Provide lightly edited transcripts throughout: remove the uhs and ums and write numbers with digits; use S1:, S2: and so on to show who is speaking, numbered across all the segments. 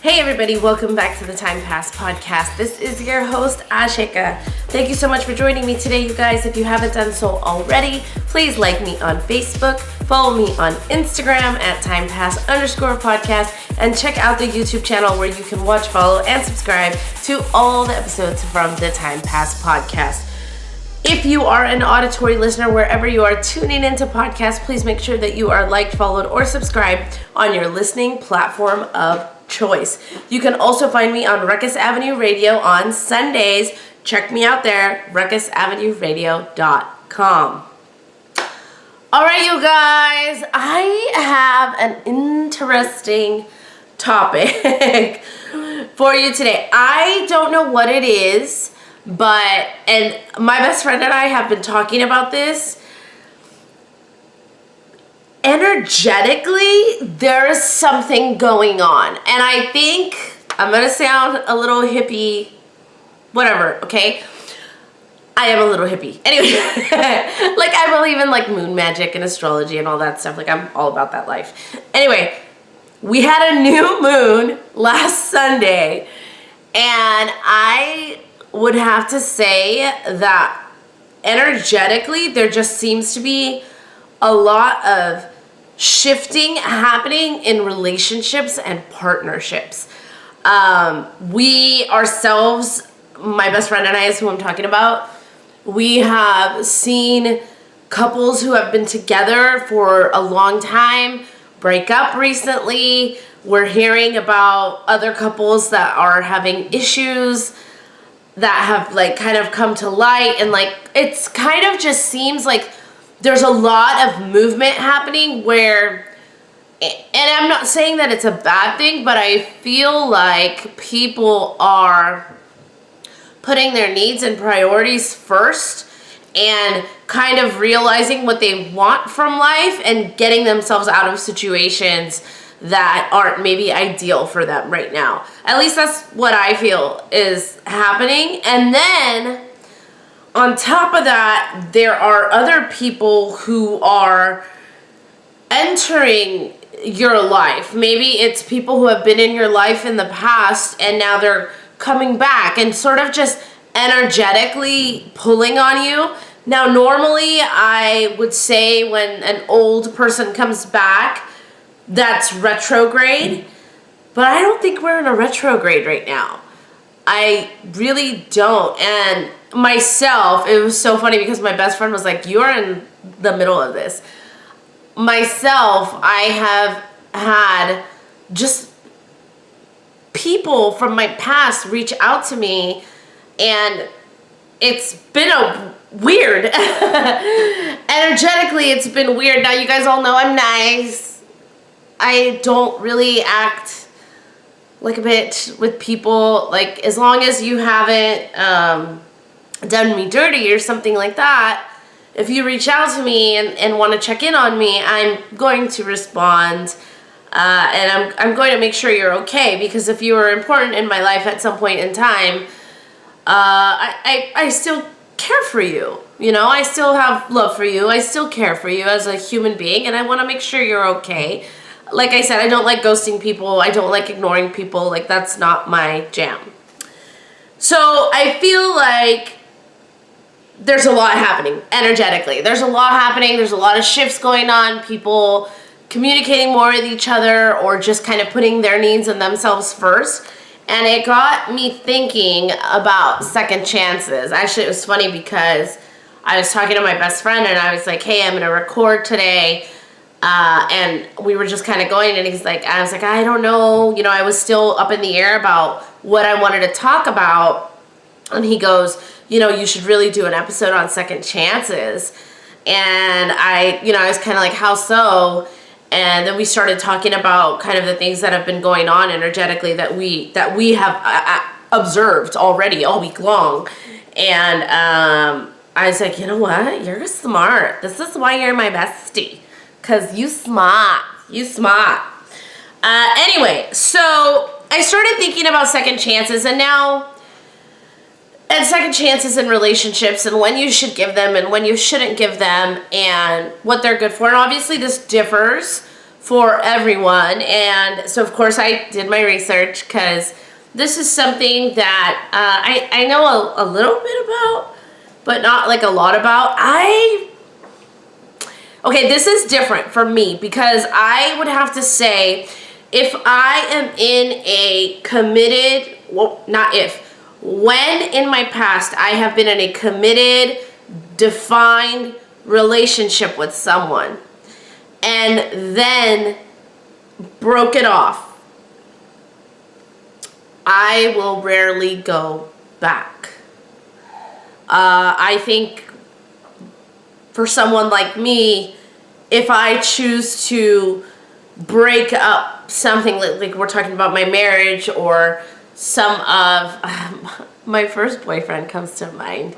S1: Hey everybody, welcome back to the Time Pass podcast. This is your host, Ashika. Thank you so much for joining me today, you guys. If you haven't done so already, please like me on Facebook, follow me on Instagram at timepass_podcast, and check out the YouTube channel where you can watch, follow, and subscribe to all the episodes from the Time Pass podcast. If you are an auditory listener, wherever you are tuning into podcasts, please make sure that you are liked, followed, or subscribed on your listening platform of choice. You can also find me on Ruckus Avenue Radio on Sundays. Check me out there, ruckusavenueradio.com. All right, you guys, I have an interesting topic for you today. I don't know what it is, and my best friend and I have been talking about this. Energetically, there is something going on. And I think I'm going to sound a little hippie, whatever, okay? I am a little hippie. Anyway, like I believe in like moon magic and astrology and all that stuff. Like I'm all about that life. Anyway, we had a new moon last Sunday, and I would have to say that energetically, there just seems to be a lot of shifting happening in relationships and partnerships. We ourselves, my best friend and I is who I'm talking about, we have seen couples who have been together for a long time break up recently. We're hearing about other couples that are having issues that have like kind of come to light, and like it's kind of just seems like there's a lot of movement happening where, and I'm not saying that it's a bad thing, but I feel like people are putting their needs and priorities first and kind of realizing what they want from life and getting themselves out of situations that aren't maybe ideal for them right now. At least that's what I feel is happening. And then on top of that, there are other people who are entering your life. Maybe it's people who have been in your life in the past and now they're coming back and sort of just energetically pulling on you. Now, normally I would say when an old person comes back, that's retrograde, but I don't think we're in a retrograde right now. I really don't. And myself, it was so funny because my best friend was like, you're in the middle of this. Myself, I have had just people from my past reach out to me, and it's been a weird. Energetically, it's been weird. Now, you guys all know I'm nice. I don't really act like a bitch with people. Like, as long as you haven't done me dirty or something like that, if you reach out to me and want to check in on me, I'm going to respond. And I'm going to make sure you're okay, because if you were important in my life at some point in time, I still care for you. You know, I still have love for you. I still care for you as a human being, and I want to make sure you're okay. Like I said, I don't like ghosting people. I don't like ignoring people. Like, that's not my jam. So I feel like there's a lot happening energetically. There's a lot happening. There's a lot of shifts going on. People communicating more with each other or just kind of putting their needs and themselves first. And it got me thinking about second chances. Actually, it was funny because I was talking to my best friend and I was like, hey, I'm going to record today. And we were just kind of going, and I was like, I don't know. You know, I was still up in the air about what I wanted to talk about. And he goes, you know, you should really do an episode on second chances. And I was kind of like, how so? And then we started talking about kind of the things that have been going on energetically that we have observed already all week long. And I was like, you know what? You're smart. This is why you're my bestie. Because you smart. Anyway, so I started thinking about second chances, and second chances in relationships, and when you should give them and when you shouldn't give them, and what they're good for. And obviously this differs for everyone. And so of course I did my research, because this is something that I know a little bit about, but not like a lot about. Okay, this is different for me, because I would have to say, if I am in a committed, well, not if, when in my past I have been in a committed, defined relationship with someone, and then broke it off, I will rarely go back. I think for someone like me, if I choose to break up something, like we're talking about my marriage, or some of my first boyfriend comes to mind,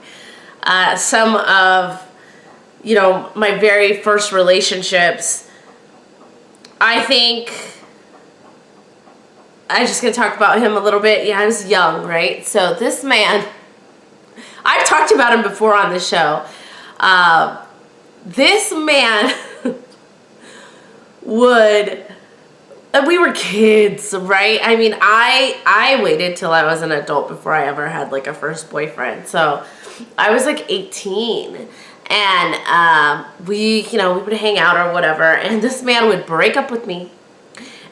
S1: some of, you know, my very first relationships, I think I'm just gonna talk about him a little bit. Yeah, I was young, right? So this man, I've talked about him before on the show. This man we were kids, right? I mean, I waited till I was an adult before I ever had like a first boyfriend. So I was like 18, and we would hang out or whatever, and this man would break up with me.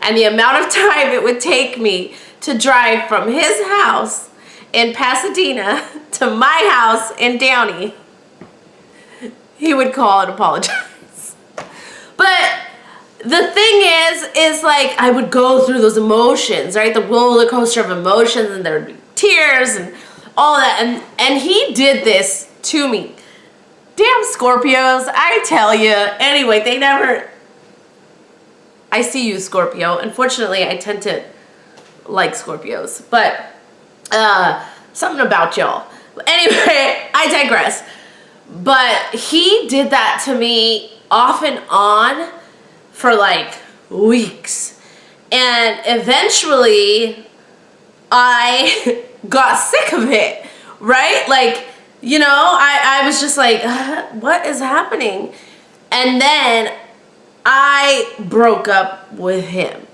S1: And the amount of time it would take me to drive from his house in Pasadena to my house in Downey, he would call and apologize. But the thing is like, I would go through those emotions, right? The roller coaster of emotions, and there would be tears and all that. And he did this to me. Damn Scorpios, I tell you. Anyway, they never... I see you, Scorpio. Unfortunately, I tend to like Scorpios. But something about y'all. Anyway, I digress. But he did that to me off and on for like weeks. And eventually, I got sick of it, right? Like, you know, I was just like, what is happening? And then I broke up with him.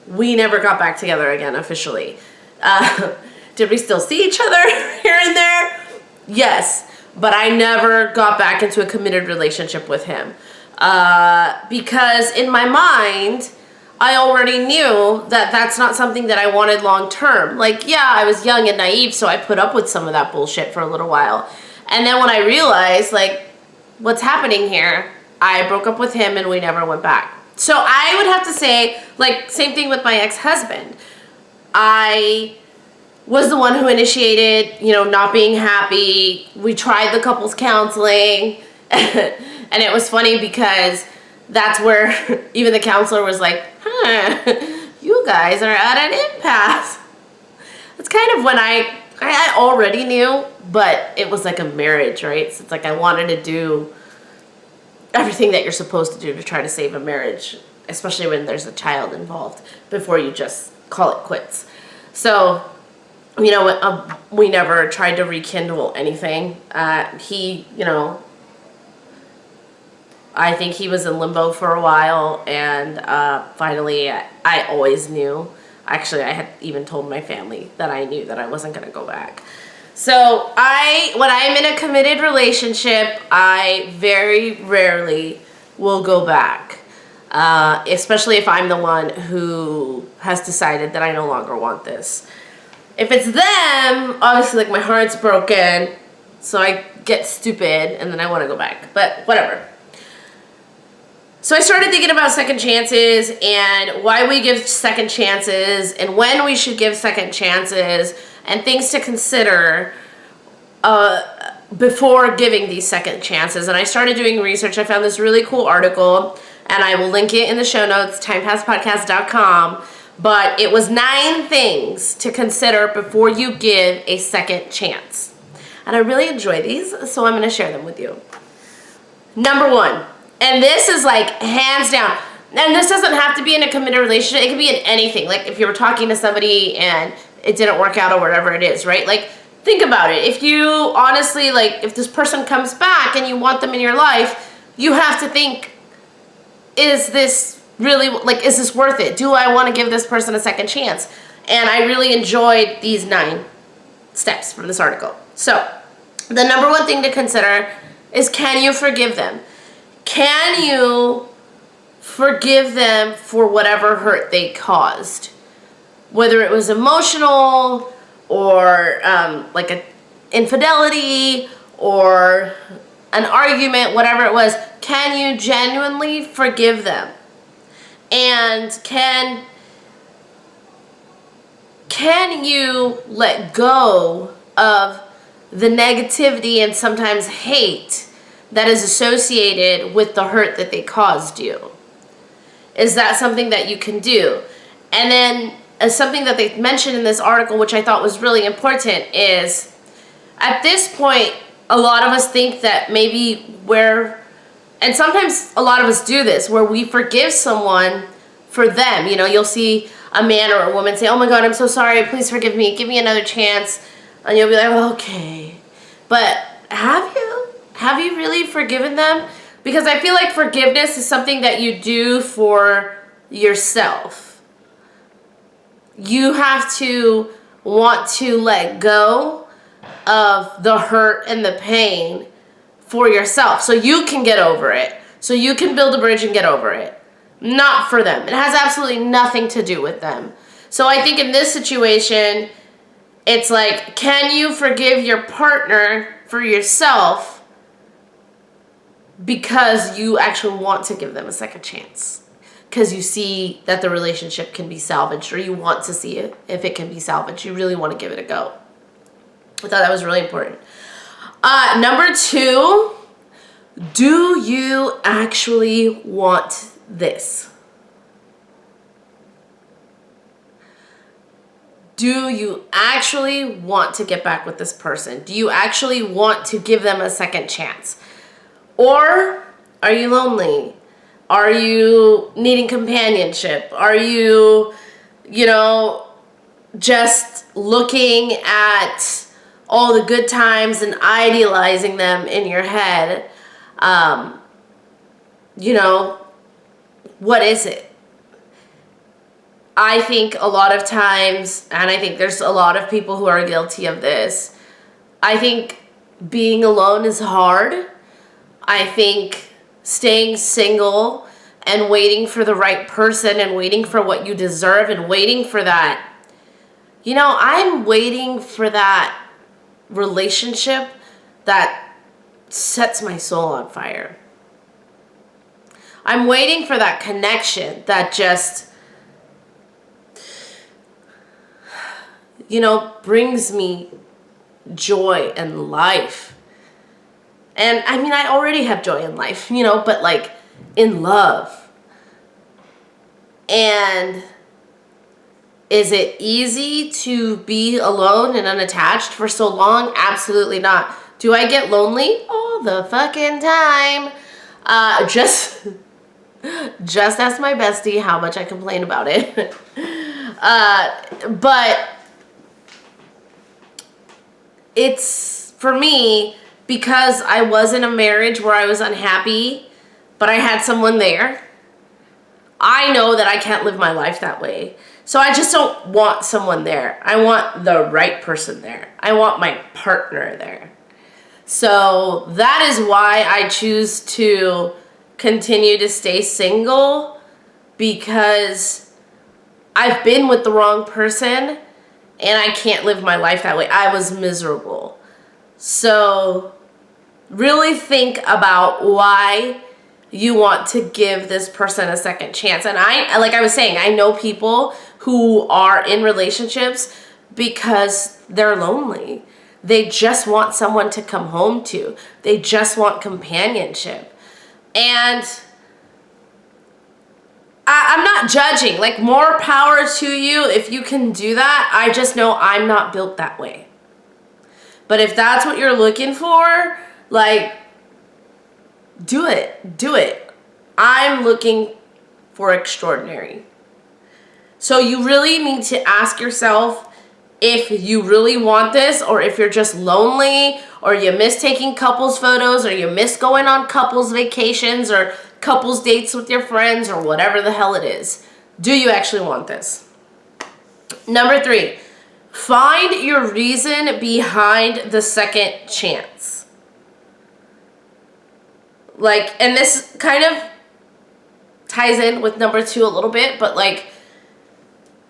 S1: We never got back together again officially. Did we still see each other here and there? Yes, but I never got back into a committed relationship with him. Because in my mind, I already knew that that's not something that I wanted long term. Like, yeah, I was young and naive, so I put up with some of that bullshit for a little while. And then when I realized, like, what's happening here, I broke up with him and we never went back. So I would have to say, like, same thing with my ex-husband. I was the one who initiated, you know, not being happy. We tried the couples counseling. And it was funny because that's where even the counselor was like, you guys are at an impasse. That's kind of when I already knew, but it was like a marriage, right? So it's like I wanted to do everything that you're supposed to do to try to save a marriage, especially when there's a child involved, before you just call it quits. So, you know, we never tried to rekindle anything. He, you know, I think he was in limbo for a while, and finally I always knew. Actually, I had even told my family that I knew that I wasn't going to go back. So when I'm in a committed relationship, I very rarely will go back. Especially if I'm the one who has decided that I no longer want this. If it's them, obviously, like, my heart's broken, so I get stupid, and then I want to go back. But whatever. So I started thinking about second chances and why we give second chances and when we should give second chances and things to consider before giving these second chances. And I started doing research. I found this really cool article, and I will link it in the show notes, timepasspodcast.com. But it was 9 things to consider before you give a second chance. And I really enjoy these, so I'm going to share them with you. Number 1. And this is like hands down. And this doesn't have to be in a committed relationship. It can be in anything. Like if you were talking to somebody and it didn't work out or whatever it is, right? Like, think about it. If you honestly, like, if this person comes back and you want them in your life, you have to think is this really, like, is this worth it? Do I want to give this person a second chance? And I really enjoyed these 9 steps from this article. So, the number one thing to consider is, can you forgive them? Can you forgive them for whatever hurt they caused? Whether it was emotional or like an infidelity or an argument, whatever it was, can you genuinely forgive them? And can you let go of the negativity and sometimes hate that is associated with the hurt that they caused you? Is that something that you can do? And then as something that they mentioned in this article, which I thought was really important, is at this point, a lot of us think that maybe and sometimes a lot of us do this, where we forgive someone for them. You know, you'll see a man or a woman say, oh my God, I'm so sorry, please forgive me, give me another chance. And you'll be like, oh, okay. But have you? Have you really forgiven them? Because I feel like forgiveness is something that you do for yourself. You have to want to let go of the hurt and the pain for yourself so you can get over it. So you can build a bridge and get over it. Not for them. It has absolutely nothing to do with them. So I think in this situation, it's like, can you forgive your partner for yourself because you actually want to give them a second chance? Because you see that the relationship can be salvaged, or you want to see it if it can be salvaged. You really want to give it a go. I thought that was really important. Number 2, do you actually want this? Do you actually want to get back with this person? Do you actually want to give them a second chance? Or are you lonely? Are you needing companionship? Are you, just looking at all the good times and idealizing them in your head? What is it? I think a lot of times, and I think there's a lot of people who are guilty of this, I think being alone is hard. I think staying single and waiting for the right person and waiting for what you deserve and waiting for that. I'm waiting for that relationship that sets my soul on fire. I'm waiting for that connection that just, brings me joy and life. And I already have joy in life, but like in love. And is it easy to be alone and unattached for so long? Absolutely not. Do I get lonely all the fucking time? Just ask my bestie how much I complain about it. But it's, for me, because I was in a marriage where I was unhappy, but I had someone there, I know that I can't live my life that way. So I just don't want someone there. I want the right person there. I want my partner there. So that is why I choose to continue to stay single, because I've been with the wrong person and I can't live my life that way. I was miserable. So really think about why you want to give this person a second chance. And like I was saying, I know people who are in relationships because they're lonely. They just want someone to come home to. They just want companionship. And I'm not judging. Like, more power to you if you can do that. I just know I'm not built that way. But if that's what you're looking for, like, do it. Do it. I'm looking for extraordinary. So you really need to ask yourself if you really want this, or if you're just lonely, or you miss taking couples photos, or you miss going on couples vacations, or couples dates with your friends or whatever the hell it is. Do you actually want this? Number 3, find your reason behind the second chance. Like, and this kind of ties in with number 2 a little bit, but like,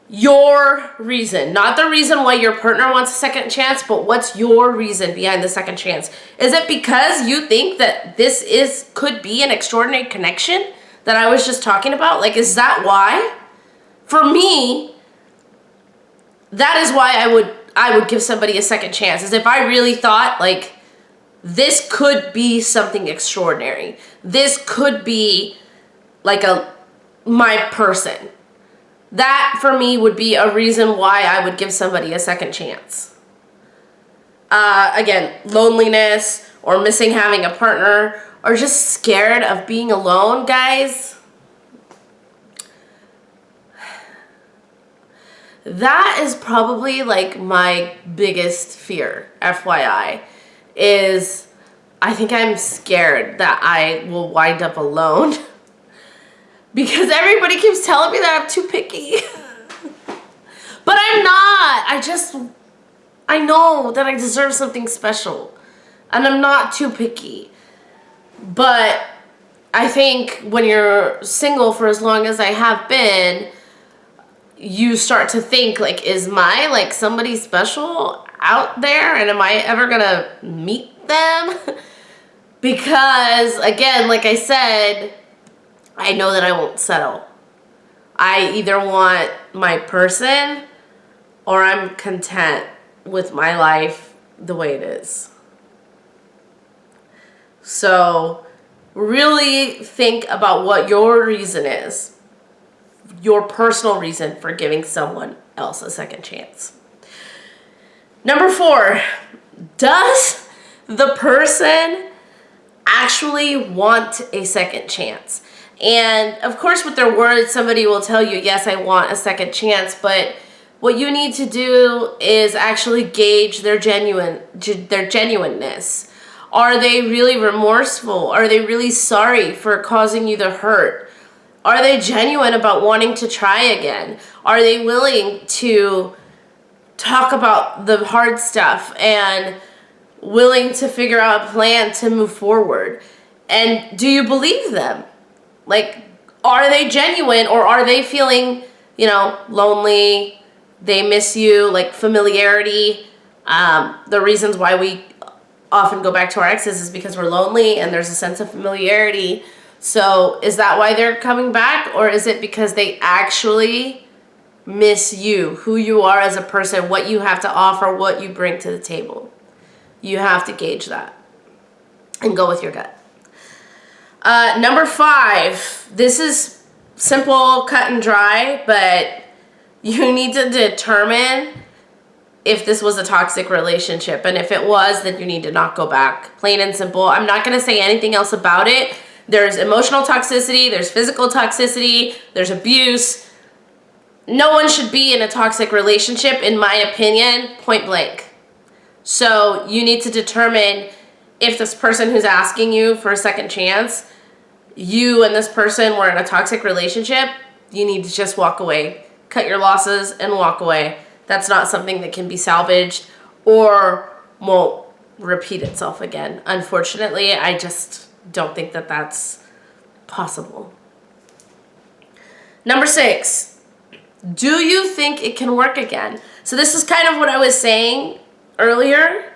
S1: your reason, not the reason why your partner wants a second chance, but what's your reason behind the second chance? Is it because you think that this could be an extraordinary connection that I was just talking about? Like, is that why? For me, that is why I would give somebody a second chance, is if I really thought like this could be something extraordinary. This could be like my person. That, for me, would be a reason why I would give somebody a second chance. Again, loneliness or missing having a partner or just scared of being alone, guys. That is probably like my biggest fear, FYI, is I think I'm scared that I will wind up alone. Because everybody keeps telling me that I'm too picky. But I'm not. I know that I deserve something special. And I'm not too picky. But I think when you're single for as long as I have been, you start to think, like, is my, like, somebody special out there? And am I ever gonna meet them? Because, again, like I said, I know that I won't settle. I either want my person or I'm content with my life the way it is. So really think about what your reason is. Your personal reason for giving someone else a second chance. Number 4, does the person actually want a second chance? And of course, with their words, somebody will tell you, yes, I want a second chance. But what you need to do is actually gauge their genuineness. Are they really remorseful? Are they really sorry for causing you the hurt? Are they genuine about wanting to try again? Are they willing to talk about the hard stuff and willing to figure out a plan to move forward? And do you believe them? Like, are they genuine, or are they feeling, lonely? They miss you, like familiarity. The reasons why we often go back to our exes is because we're lonely and there's a sense of familiarity. So is that why they're coming back, or is it because they actually miss you, who you are as a person, what you have to offer, what you bring to the table? You have to gauge that and go with your gut. Number 5, this is simple, cut and dry, but you need to determine if this was a toxic relationship. And if it was, then you need to not go back. Plain and simple. I'm not going to say anything else about it. There's emotional toxicity, there's physical toxicity, there's abuse. No one should be in a toxic relationship, in my opinion, point blank. So you need to determine if this person who's asking you for a second chance, you and this person were in a toxic relationship, you need to just walk away. Cut your losses and walk away. That's not something that can be salvaged or won't repeat itself again. Unfortunately, I just don't think that that's possible. Number 6, do you think it can work again? So this is kind of what I was saying earlier.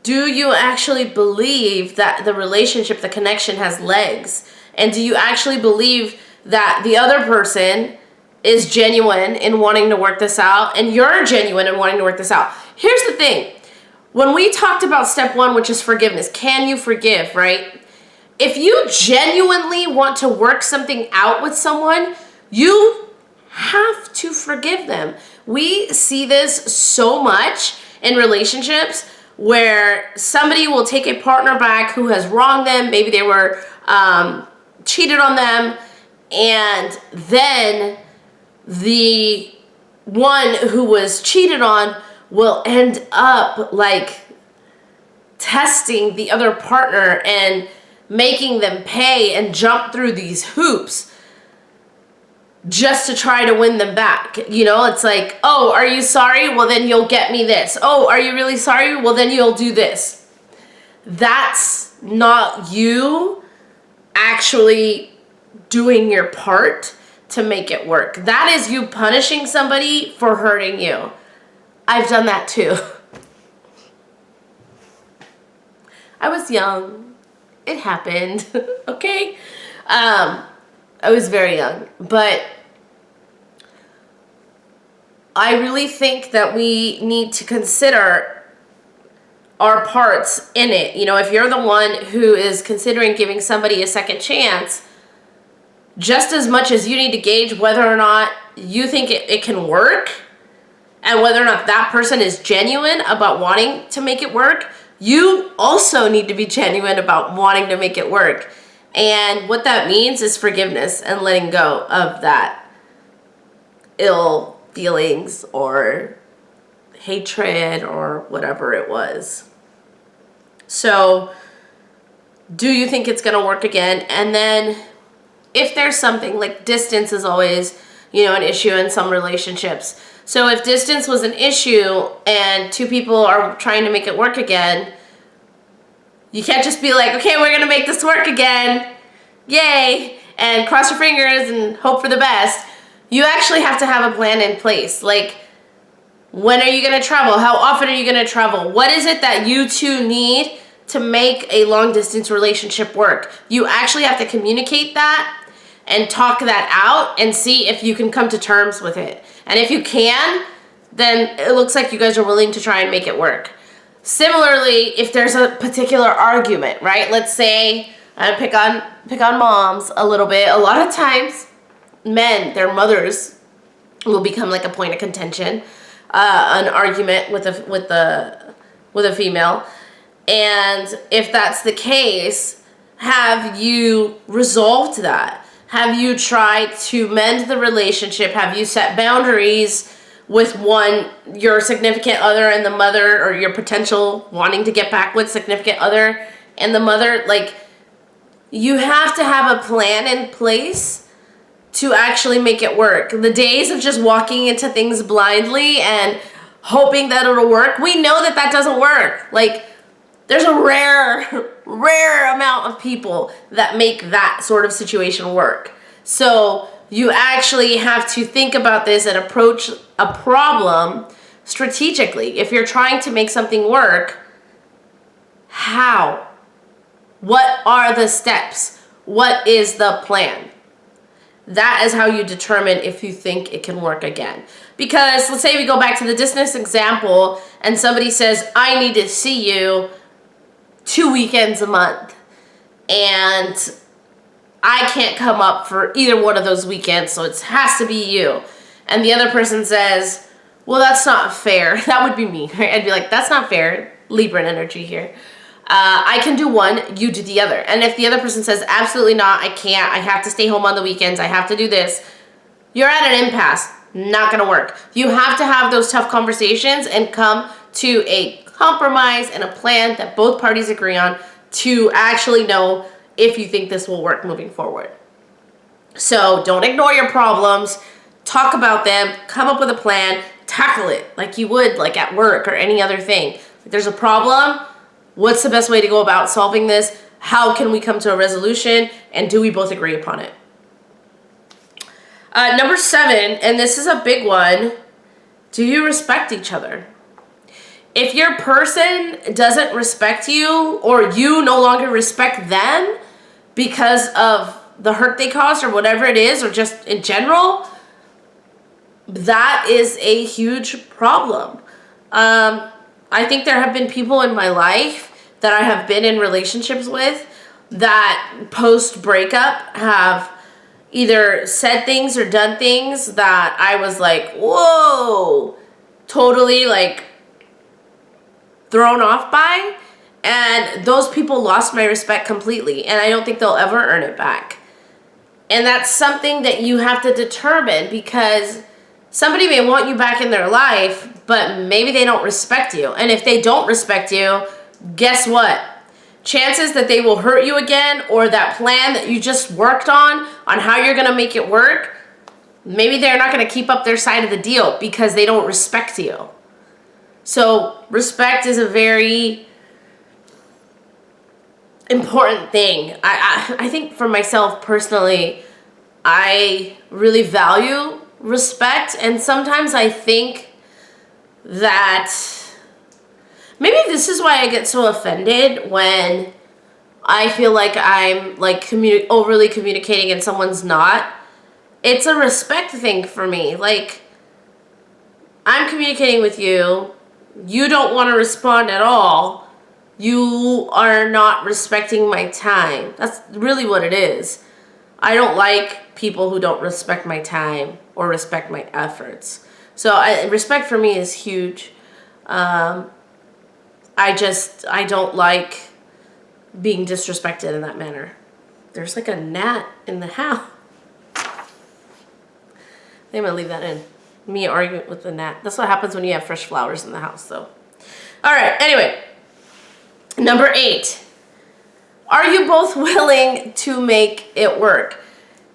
S1: Do you actually believe that the relationship, the connection has legs? And do you actually believe that the other person is genuine in wanting to work this out and you're genuine in wanting to work this out? Here's the thing. When we talked about step 1, which is forgiveness, can you forgive, right? If you genuinely want to work something out with someone, you have to forgive them. We see this so much in relationships where somebody will take a partner back who has wronged them. Maybe they were cheated on them, and then the one who was cheated on will end up like testing the other partner and making them pay and jump through these hoops just to try to win them back. You know, it's like, oh, are you sorry? Well, then you'll get me this. Oh, are you really sorry? Well, then you'll do this. That's not you actually doing your part to make it work. That is you punishing somebody for hurting you. I've done that too. I was young. It happened. Okay? I was very young. But I really think that we need to consider our parts in it. You know, if you're the one who is considering giving somebody a second chance, just as much as you need to gauge whether or not you think it can work and whether or not that person is genuine about wanting to make it work, you also need to be genuine about wanting to make it work. And what that means is forgiveness and letting go of that ill feelings or hatred or whatever it was. So, do you think it's going to work again? And then if there's something like distance is always, you know, an issue in some relationships. So if distance was an issue and two people are trying to make it work again, you can't just be like, okay, we're going to make this work again. Yay. And cross your fingers and hope for the best. You actually have to have a plan in place. Like, when are you going to travel? How often are you going to travel? What is it that you two need to make a long distance relationship work? You actually have to communicate that and talk that out and see if you can come to terms with it. And if you can, then it looks like you guys are willing to try and make it work. Similarly, if there's a particular argument, right? Let's say I pick on moms a little bit. A lot of times, men, their mothers, will become like a point of contention, an argument with a female. And if that's the case, have you resolved that? Have you tried to mend the relationship? Have you set boundaries with your significant other and the mother, or your potential wanting to get back with significant other and the mother? Like, you have to have a plan in place to actually make it work. The days of just walking into things blindly and hoping that it'll work, we know that that doesn't work. Like, there's a rare amount of people that make that sort of situation work. So you actually have to think about this and approach a problem strategically. If you're trying to make something work, how? What are the steps? What is the plan? That is how you determine if you think it can work again. Because let's say we go back to the distance example and somebody says, I need to see you 2 weekends a month, and I can't come up for either one of those weekends, so it has to be you. And the other person says, well, that's not fair. That would be me. Right? I'd be like, that's not fair. Libran energy here. I can do one, you do the other. And if the other person says, absolutely not, I can't, I have to stay home on the weekends, I have to do this, you're at an impasse. Not gonna work. You have to have those tough conversations and come to a compromise and a plan that both parties agree on to actually know if you think this will work moving forward. So don't ignore your problems, talk about them, come up with a plan, tackle it like you would like at work or any other thing. If there's a problem, what's the best way to go about solving this? How can we come to a resolution, and do we both agree upon it? Number 7, and this is a big one, do you respect each other? If your person doesn't respect you, or you no longer respect them because of the hurt they caused or whatever it is, or just in general, that is a huge problem. I think there have been people in my life that I have been in relationships with that post-breakup have either said things or done things that I was like, whoa, totally like thrown off by, and those people lost my respect completely, and I don't think they'll ever earn it back. And that's something that you have to determine, because somebody may want you back in their life, but maybe they don't respect you. And if they don't respect you, guess what? chances that they will hurt you again, or that plan that you just worked on how you're going to make it work, maybe they're not going to keep up their side of the deal because they don't respect you. So respect is a very important thing. I think for myself personally, I really value respect, and sometimes I think that maybe this is why I get so offended when I feel like I'm like overly communicating and someone's not. It's a respect thing for me. Like, I'm communicating with you, you don't want to respond at all, you are not respecting my time. That's really what it is. I don't like people who don't respect my time or respect my efforts. So respect for me is huge. I don't like being disrespected in that manner. There's like a gnat in the house. I'm gonna leave that in. Me arguing with the gnat. That's what happens when you have fresh flowers in the house, though. All right, anyway. Number 8. Are you both willing to make it work?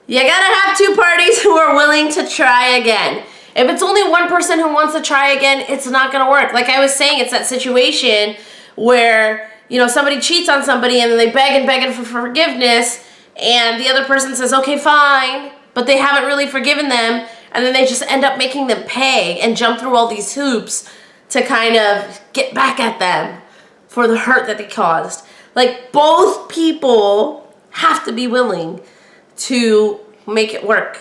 S1: You gotta have 2 parties who are willing to try again. If it's only one person who wants to try again, it's not gonna work. Like I was saying, it's that situation where, you know, somebody cheats on somebody and then they beg and beg for forgiveness, and the other person says, okay, fine, but they haven't really forgiven them, and then they just end up making them pay and jump through all these hoops to kind of get back at them for the hurt that they caused. Like, both people have to be willing to make it work.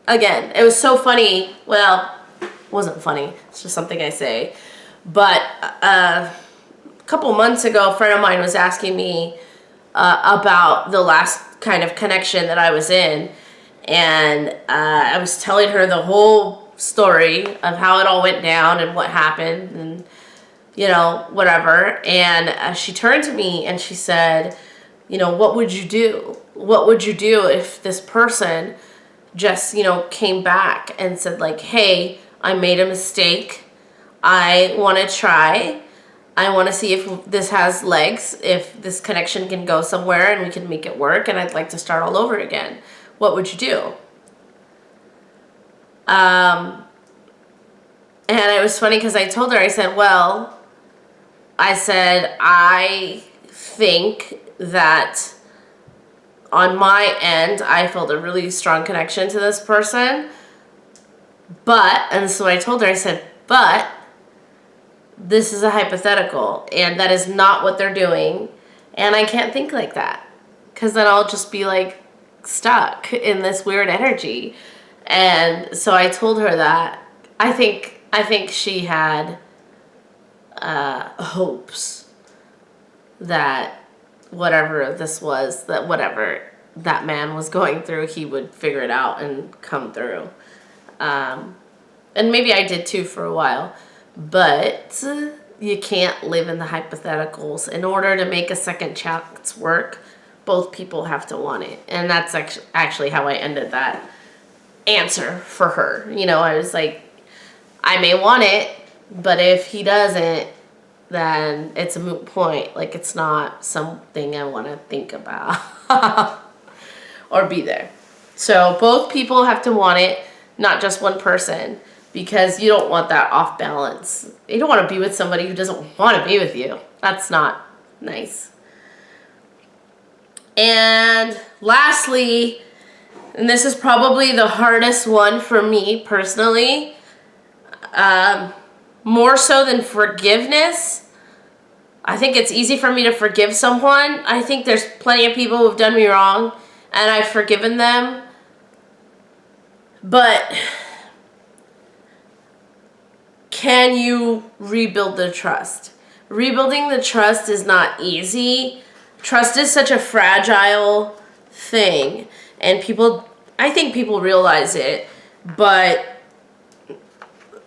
S1: Again, it was so funny. Well, it wasn't funny. It's just something I say. But a couple months ago, a friend of mine was asking me about the last kind of connection that I was in. And I was telling her the whole story of how it all went down and what happened and, you know, whatever. And she turned to me and she said, you know, what would you do? What would you do if this person just, you know, came back and said like, hey, I made a mistake. I want to try. I want to see if this has legs, if this connection can go somewhere and we can make it work, and I'd like to start all over again. What would you do? And it was funny because I told her, I said, I think that on my end, I felt a really strong connection to this person. And so I told her, I said, but this is a hypothetical, and that is not what they're doing. And I can't think like that, because then I'll just be like stuck in this weird energy. And so I told her that I think she had hopes that whatever this was, that whatever that man was going through, he would figure it out and come through. And maybe I did too for a while, but you can't live in the hypotheticals. In order to make a second chance work, both people have to want it. And that's actually how I ended that answer for her. You know, I was like, I may want it, but if he doesn't, then it's a moot point. Like, it's not something I want to think about or be there. So both people have to want it, not just one person, because you don't want that off balance. You don't want to be with somebody who doesn't want to be with you. That's not nice. And lastly, and this is probably the hardest one for me personally, more so than forgiveness. I think it's easy for me to forgive someone. I think there's plenty of people who've done me wrong and I've forgiven them. But can you rebuild the trust? Rebuilding the trust is not easy. Trust is such a fragile thing, and I think people realize it, but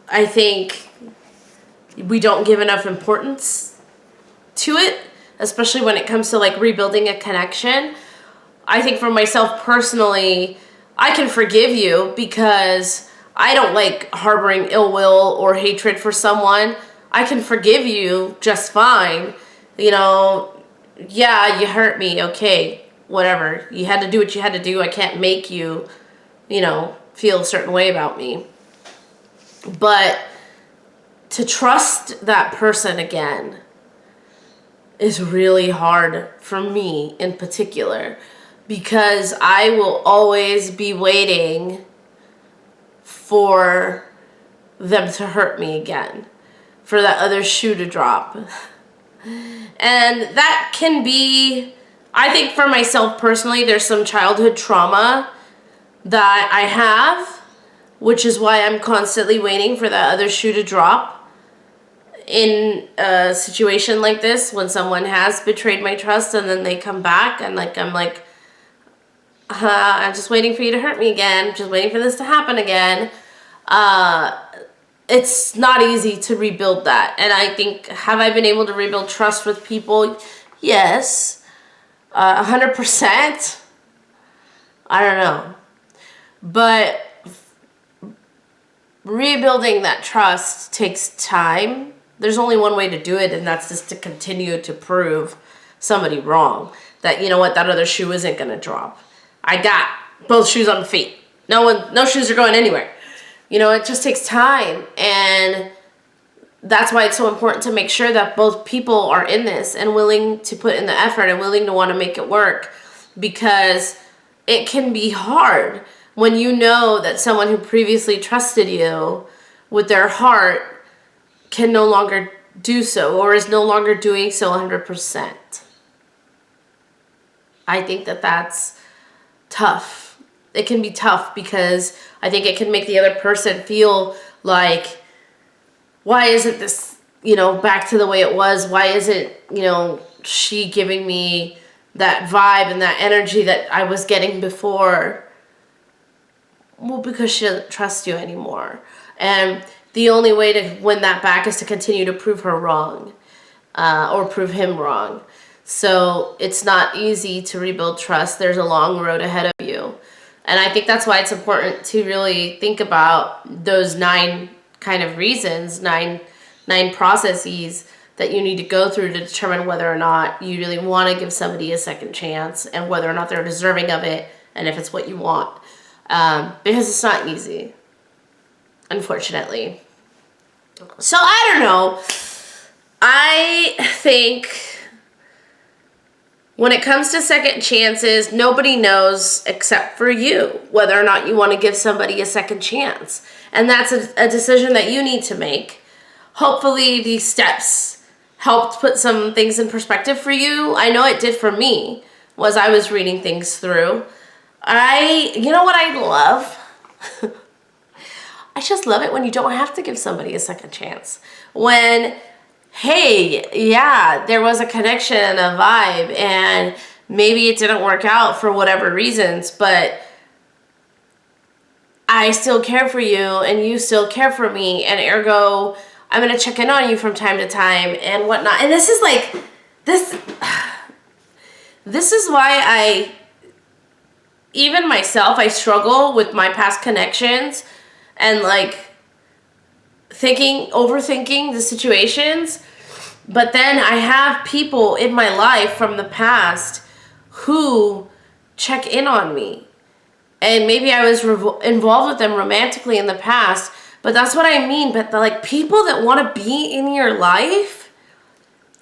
S1: I think we don't give enough importance to it, especially when it comes to like rebuilding a connection. I think for myself personally, I can forgive you because I don't like harboring ill will or hatred for someone. I can forgive you just fine. You know, yeah, you hurt me, okay, whatever. You had to do what you had to do. I can't make you, feel a certain way about me. But to trust that person again is really hard for me in particular, because I will always be waiting for them to hurt me again, for that other shoe to drop. And that can be, I think for myself personally, there's some childhood trauma that I have, which is why I'm constantly waiting for that other shoe to drop in a situation like this, when someone has betrayed my trust and then they come back and I'm like, I'm just waiting for you to hurt me again, just waiting for this to happen again. It's not easy to rebuild that. And I think, have I been able to rebuild trust with people? Yes. 100%. I don't know. But rebuilding that trust takes time. There's only one way to do it, and that's just to continue to prove somebody wrong. That, you know what, that other shoe isn't going to drop. I got both shoes on feet. No shoes are going anywhere. It just takes time, and that's why it's so important to make sure that both people are in this and willing to put in the effort and willing to want to make it work, because it can be hard when you know that someone who previously trusted you with their heart can no longer do so, or is no longer doing so 100%. I think that that's tough. It can be tough because I think it can make the other person feel like, why isn't this, back to the way it was? Why isn't, she giving me that vibe and that energy that I was getting before? Well, because she doesn't trust you anymore. And the only way to win that back is to continue to prove her wrong, or prove him wrong. So it's not easy to rebuild trust. There's a long road ahead of you. And I think that's why it's important to really think about those 9 kind of reasons, nine processes that you need to go through to determine whether or not you really want to give somebody a second chance, and whether or not they're deserving of it, and if it's what you want. Because it's not easy, unfortunately. So I don't know. I think when it comes to second chances, nobody knows except for you whether or not you want to give somebody a second chance. And that's a decision that you need to make. Hopefully these steps helped put some things in perspective for you. I know it did for me, was I was reading things through. You know what I love? I just love it when you don't have to give somebody a second chance. When, hey, yeah, there was a connection and a vibe, and maybe it didn't work out for whatever reasons, but I still care for you and you still care for me, and ergo, I'm going to check in on you from time to time and whatnot. And this is like, this is why even myself, I struggle with my past connections and overthinking the situations. But then I have people in my life from the past who check in on me. And maybe I was involved with them romantically in the past, but that's what I mean. But people that want to be in your life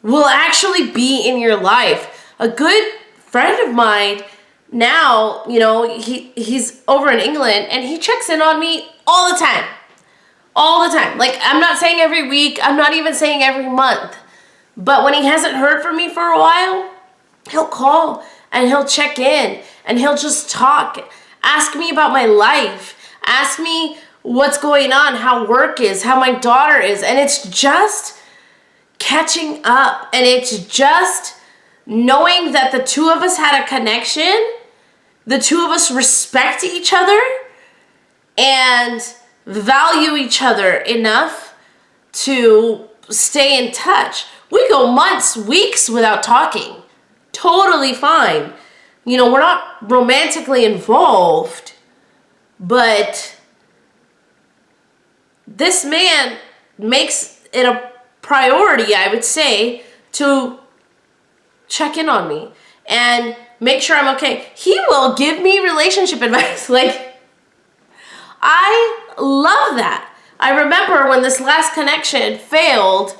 S1: will actually be in your life. A good friend of mine now, he's over in England, and he checks in on me all the time. All the time. I'm not saying every week. I'm not even saying every month. But when he hasn't heard from me for a while, he'll call and he'll check in and he'll just talk. Ask me about my life. Ask me what's going on, how work is, how my daughter is. And it's just catching up. And it's just knowing that the two of us had a connection. The two of us respect each other and value each other enough to stay in touch. We go months, weeks without talking. Totally fine. We're not romantically involved, but this man makes it a priority, I would say, to check in on me and make sure I'm okay. He will give me relationship advice. Like, I love that. I remember when this last connection failed,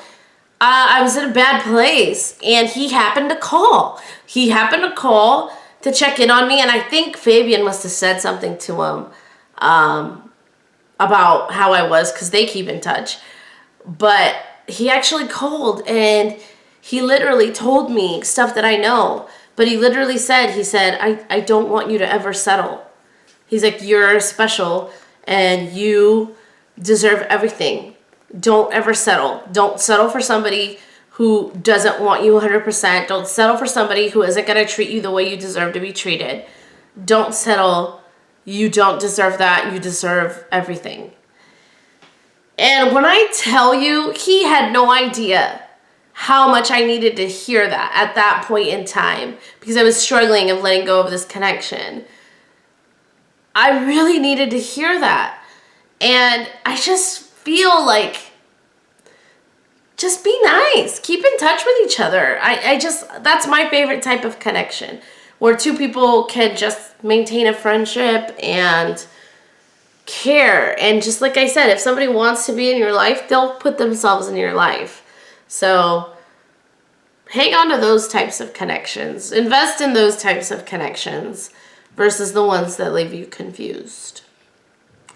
S1: I was in a bad place, and he happened to call. He happened to call to check in on me, and I think Fabian must have said something to him about how I was, because they keep in touch. But he actually called, and he literally told me stuff that I know. But he literally said, I don't want you to ever settle. He's like, you're special, and you deserve everything. Don't ever settle. Don't settle for somebody who doesn't want you 100%. Don't settle for somebody who isn't going to treat you the way you deserve to be treated. Don't settle. You don't deserve that. You deserve everything. And when I tell you, he had no idea how much I needed to hear that at that point in time, because I was struggling of letting go of this connection. I really needed to hear that. And I just feel like, just be nice. Keep in touch with each other. That's my favorite type of connection, where two people can just maintain a friendship and care. And just like I said, if somebody wants to be in your life, they'll put themselves in your life. So hang on to those types of connections. Invest in those types of connections versus the ones that leave you confused.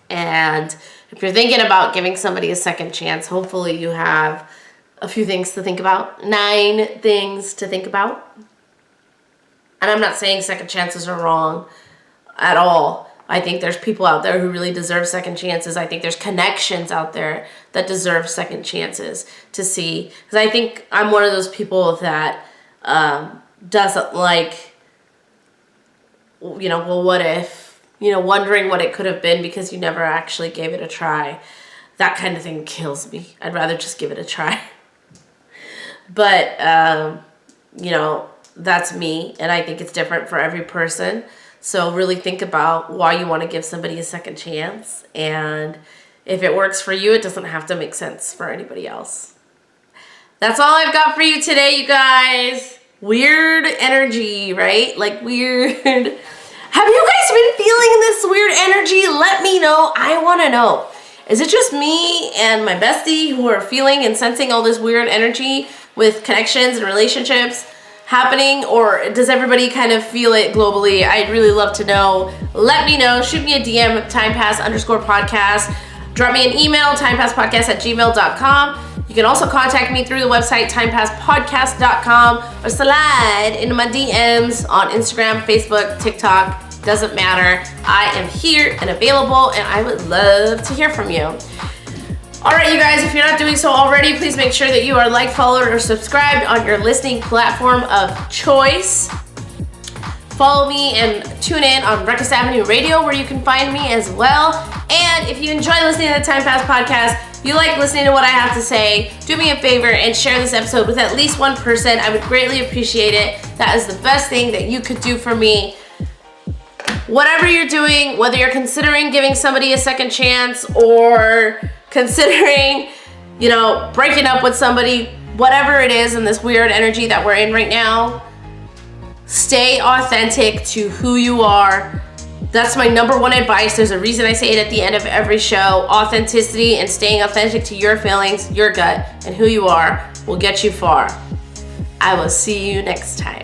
S1: And if you're thinking about giving somebody a second chance, hopefully you have a few things to think about. 9 things to think about. And I'm not saying second chances are wrong at all. I think there's people out there who really deserve second chances. I think there's connections out there that deserve second chances to see. Because I think I'm one of those people that doesn't like, well, what if? Wondering what it could have been because you never actually gave it a try. That kind of thing kills me. I'd rather just give it a try. But, that's me, and I think it's different for every person. So really think about why you want to give somebody a second chance. And if it works for you, it doesn't have to make sense for anybody else. That's all I've got for you today, you guys. Weird energy, right? Like weird. Have you guys been feeling this weird energy? Let me know. I want to know. Is it just me and my bestie who are feeling and sensing all this weird energy with connections and relationships happening? Or does everybody kind of feel it globally? I'd really love to know. Let me know. Shoot me a DM at timepass_podcast. Drop me an email, timepasspodcast@gmail.com. You can also contact me through the website, timepasspodcast.com, or slide into my DMs on Instagram, Facebook, TikTok. Doesn't matter. I am here and available, and I would love to hear from you. All right, you guys, if you're not doing so already, please make sure that you are like, followed, or subscribed on your listening platform of choice. Follow me and tune in on Breakfast Avenue Radio, where you can find me as well. And if you enjoy listening to the Time Pass podcast, if you like listening to what I have to say, do me a favor and share this episode with at least one person. I would greatly appreciate it. That is the best thing that you could do for me. Whatever you're doing, whether you're considering giving somebody a second chance or considering, breaking up with somebody, whatever it is in this weird energy that we're in right now, stay authentic to who you are. That's my number one advice. There's a reason I say it at the end of every show. Authenticity and staying authentic to your feelings, your gut, and who you are will get you far. I will see you next time.